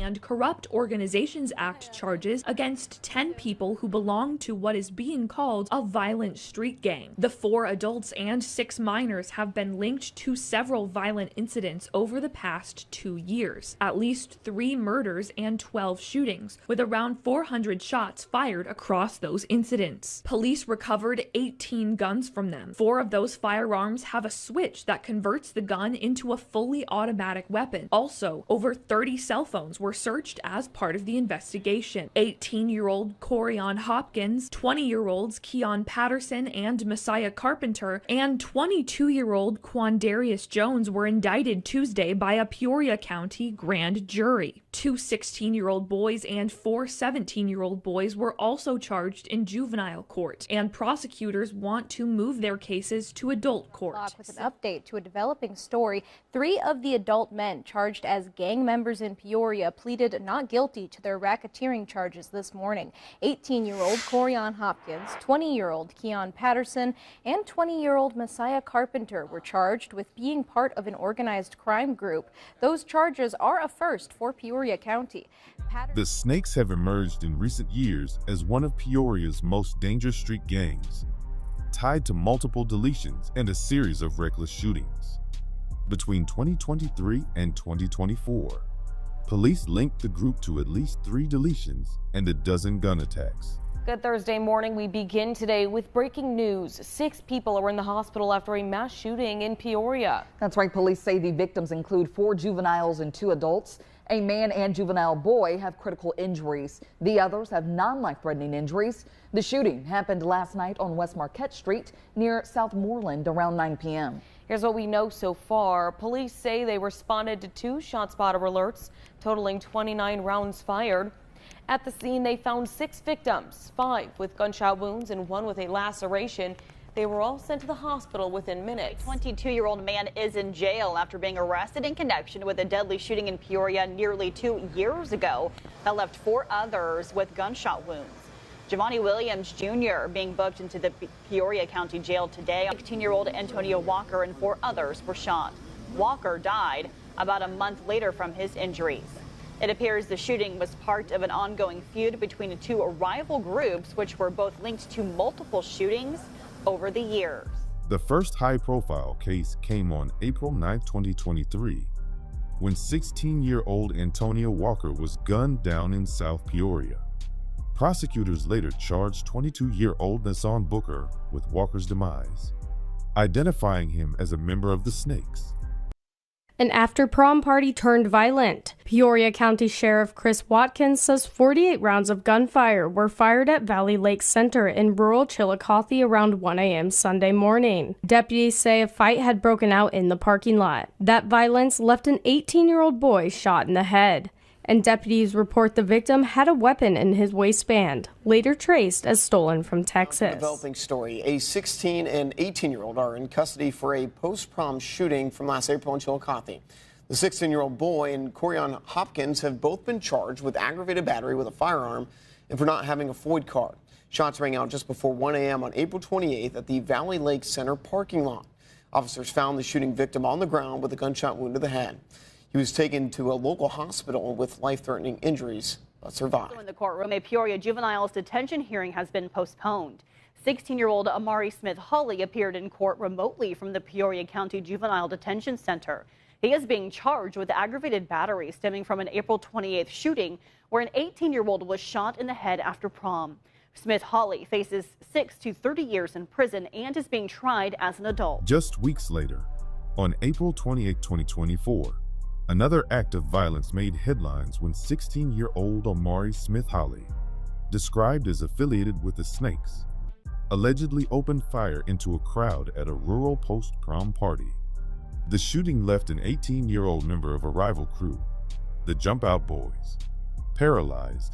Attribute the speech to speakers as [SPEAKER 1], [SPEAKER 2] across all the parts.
[SPEAKER 1] and Corrupt Organizations Act charges against 10 people who belong to what is being called a violent street gang. The 4 adults and 6 minors have been linked to several violent incidents over the past 2 years. At least 3 murders and 12 shootings, with around 400 shots fired across those incidents. Police recovered 18 guns from them. 4 of those firearms have a switch that converts the gun into a fully automatic weapon. Also, over 30 cell phones were searched as part of the investigation. 18-year-old Corian Hopkins, 20-year-olds Keon Patterson and Messiah Carpenter, and 22-year-old Quandarius Jones were indicted Tuesday by a Peoria County grand jury. 2 16-year-old boys and 4 17-year-old boys were also charged in juvenile court, and prosecutors want to move their cases to adult court.
[SPEAKER 2] With an update to a developing story, 3 of the adult men charged as gang members in Peoria pleaded not guilty to their racketeering charges this morning. 18-year-old Corian Hopkins, 20-year-old Keon Patterson, and 20-year-old Messiah Carpenter were charged with being part of an organized crime group. Those charges are a first for Peoria County.
[SPEAKER 3] The Snakes have emerged in recent years as one of Peoria's most dangerous street gangs, tied to multiple deletions and a series of reckless shootings. Between 2023 and 2024, police linked the group to at least 3 deletions and a dozen gun attacks.
[SPEAKER 4] Good Thursday morning. We begin today with breaking news. 6 people are in the hospital after a mass shooting in Peoria.
[SPEAKER 5] That's right. Police say the victims include 4 juveniles and 2 adults. A man and juvenile boy have critical injuries. The others have non-life-threatening injuries. The shooting happened last night on West Marquette Street near South Moreland around 9 p.m.
[SPEAKER 4] Here's what we know so far. Police say they responded to 2 ShotSpotter alerts, totaling 29 rounds fired. At the scene, they found 6 victims, 5 with gunshot wounds and 1 with a laceration. They were all sent to the hospital within minutes.
[SPEAKER 6] A 22-year-old man is in jail after being arrested in connection with a deadly shooting in Peoria nearly 2 years ago that left 4 others with gunshot wounds. Giovanni Williams Jr. being booked into the Peoria County Jail today. 16-year-old Antonio Walker and 4 others were shot. Walker died about a month later from his injuries. It appears the shooting was part of an ongoing feud between the 2 rival groups, which were both linked to multiple shootings over the years.
[SPEAKER 3] The first high-profile case came on April 9, 2023, when 16-year-old Antonio Walker was gunned down in South Peoria. Prosecutors later charged 22-year-old Nassan Booker with Walker's demise, identifying him as a member of the Snakes.
[SPEAKER 7] An after-prom party turned violent. Peoria County Sheriff Chris Watkins says 48 rounds of gunfire were fired at Valley Lake Center in rural Chillicothe around 1 a.m. Sunday morning. Deputies say a fight had broken out in the parking lot. That violence left an 18-year-old boy shot in the head, and deputies report the victim had a weapon in his waistband, later traced as stolen from Texas.
[SPEAKER 8] Developing story. A 16 and 18-year-old are in custody for a post-prom shooting from last April in Chillicothe. The 16-year-old boy and Corian Hopkins have both been charged with aggravated battery with a firearm and for not having a FOID card. Shots rang out just before 1 a.m. on April 28th at the Valley Lake Center parking lot. Officers found the shooting victim on the ground with a gunshot wound to the head. He was taken to a local hospital with life-threatening injuries, but survived.
[SPEAKER 6] In the courtroom, a Peoria juvenile's detention hearing has been postponed. 16-year-old Amari Smith-Hawley appeared in court remotely from the Peoria County Juvenile Detention Center. He is being charged with aggravated battery stemming from an April 28th shooting where an 18-year-old was shot in the head after prom. Smith-Hawley faces 6 to 30 years in prison and is being tried as an adult.
[SPEAKER 3] Just weeks later, on April 28, 2024, another act of violence made headlines when 16-year-old Amari Smith-Hawley, described as affiliated with the Snakes, allegedly opened fire into a crowd at a rural post-prom party. The shooting left an 18-year-old member of a rival crew, the Jump Out Boys, paralyzed,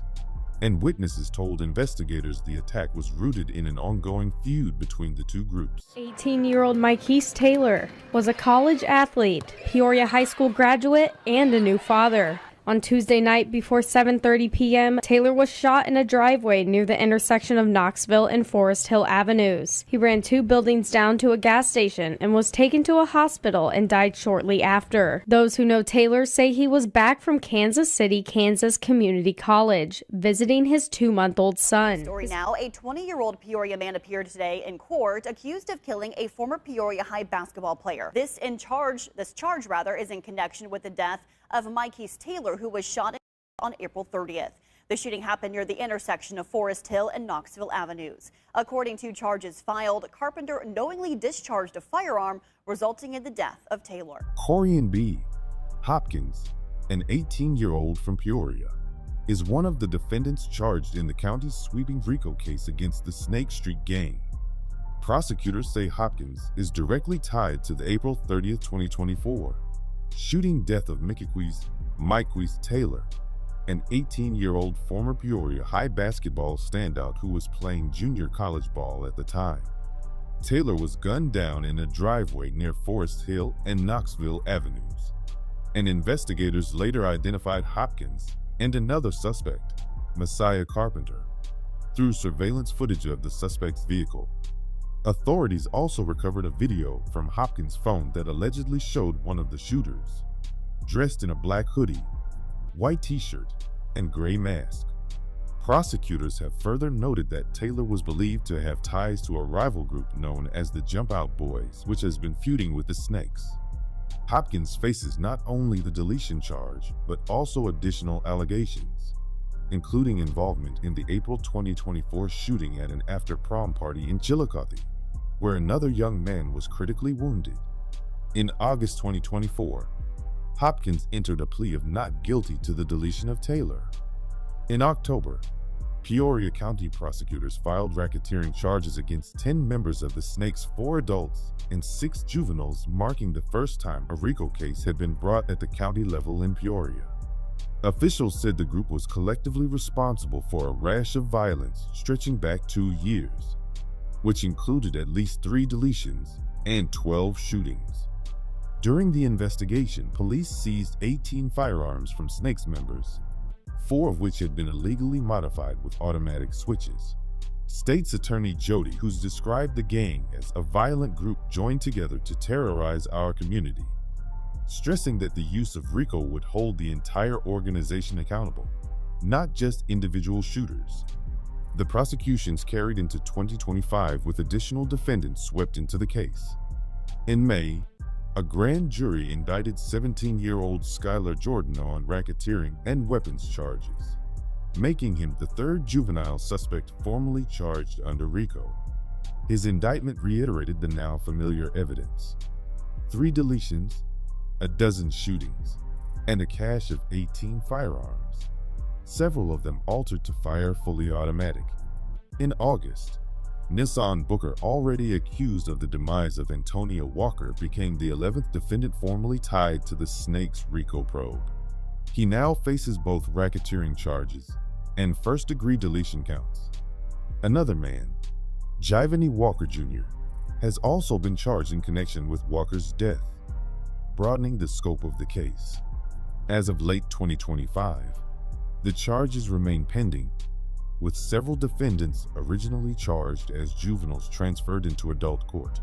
[SPEAKER 3] and witnesses told investigators the attack was rooted in an ongoing feud between the 2 groups.
[SPEAKER 7] 18-year-old Mikeese Taylor was a college athlete, Peoria High School graduate, and a new father. On Tuesday night before 7:30 p.m., Taylor was shot in a driveway near the intersection of Knoxville and Forest Hill Avenues. He ran 2 buildings down to a gas station and was taken to a hospital and died shortly after. Those who know Taylor say he was back from Kansas City, Kansas Community College, visiting his 2-month-old son.
[SPEAKER 6] Story now, a 20-year-old Peoria man appeared today in court accused of killing a former Peoria High basketball player. This charge is in connection with the death of Mikey's Taylor, who was shot on April 30th. The shooting happened near the intersection of Forest Hill and Knoxville Avenues. According to charges filed, Carpenter knowingly discharged a firearm, resulting in the death of Taylor.
[SPEAKER 3] Corian B. Hopkins, an 18-year-old from Peoria, is one of the defendants charged in the county's sweeping RICO case against the Snake Street gang. Prosecutors say Hopkins is directly tied to the April 30th, 2024 shooting death of Mikey's Taylor, an 18-year-old former Peoria High basketball standout who was playing junior college ball at the time. Taylor was gunned down in a driveway near Forest Hill and Knoxville Avenues, and investigators later identified Hopkins and another suspect, Messiah Carpenter, through surveillance footage of the suspect's vehicle. Authorities also recovered a video from Hopkins' phone that allegedly showed one of the shooters, dressed in a black hoodie, white t-shirt, and gray mask. Prosecutors have further noted that Taylor was believed to have ties to a rival group known as the Jump Out Boys, which has been feuding with the Snakes. Hopkins faces not only the deletion charge, but also additional allegations, including involvement in the April 2024 shooting at an after-prom party in Chillicothe, where another young man was critically wounded. In August 2024, Hopkins entered a plea of not guilty to the deletion of Taylor. In October, Peoria County prosecutors filed racketeering charges against 10 members of the Snakes, 4 adults and 6 juveniles, marking the first time a RICO case had been brought at the county level in Peoria. Officials said the group was collectively responsible for a rash of violence stretching back 2 years, which included at least 3 deletions and 12 shootings. During the investigation, police seized 18 firearms from Snakes members, 4 of which had been illegally modified with automatic switches. State's Attorney Jody, who's described the gang as a violent group joined together to terrorize our community, stressing that the use of RICO would hold the entire organization accountable, not just individual shooters. The prosecutions carried into 2025 with additional defendants swept into the case. In May, a grand jury indicted 17-year-old Skylar Jordan on racketeering and weapons charges, making him the 3rd juvenile suspect formally charged under RICO. His indictment reiterated the now familiar evidence: 3 deletions, a dozen shootings, and a cache of 18 firearms, several of them altered to fire fully automatic. In August, Nissan Booker, already accused of the demise of Antonia Walker, became the 11th defendant formally tied to the Snakes RICO probe. He now faces both racketeering charges and first-degree deletion counts. Another man, Jivany Walker Jr., has also been charged in connection with Walker's death, broadening the scope of the case. As of late 2025, the charges remain pending, with several defendants originally charged as juveniles transferred into adult court.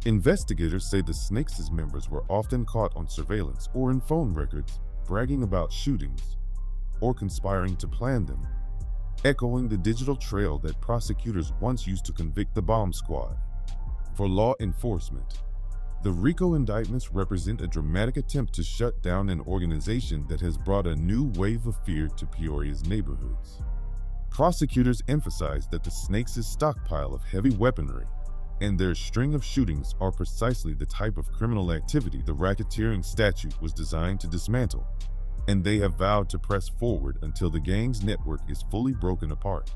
[SPEAKER 3] Investigators say the Snakes' members were often caught on surveillance or in phone records bragging about shootings or conspiring to plan them, echoing the digital trail that prosecutors once used to convict the bomb squad. For law enforcement, the RICO indictments represent a dramatic attempt to shut down an organization that has brought a new wave of fear to Peoria's neighborhoods. Prosecutors emphasize that the Snakes' stockpile of heavy weaponry and their string of shootings are precisely the type of criminal activity the racketeering statute was designed to dismantle, and they have vowed to press forward until the gang's network is fully broken apart.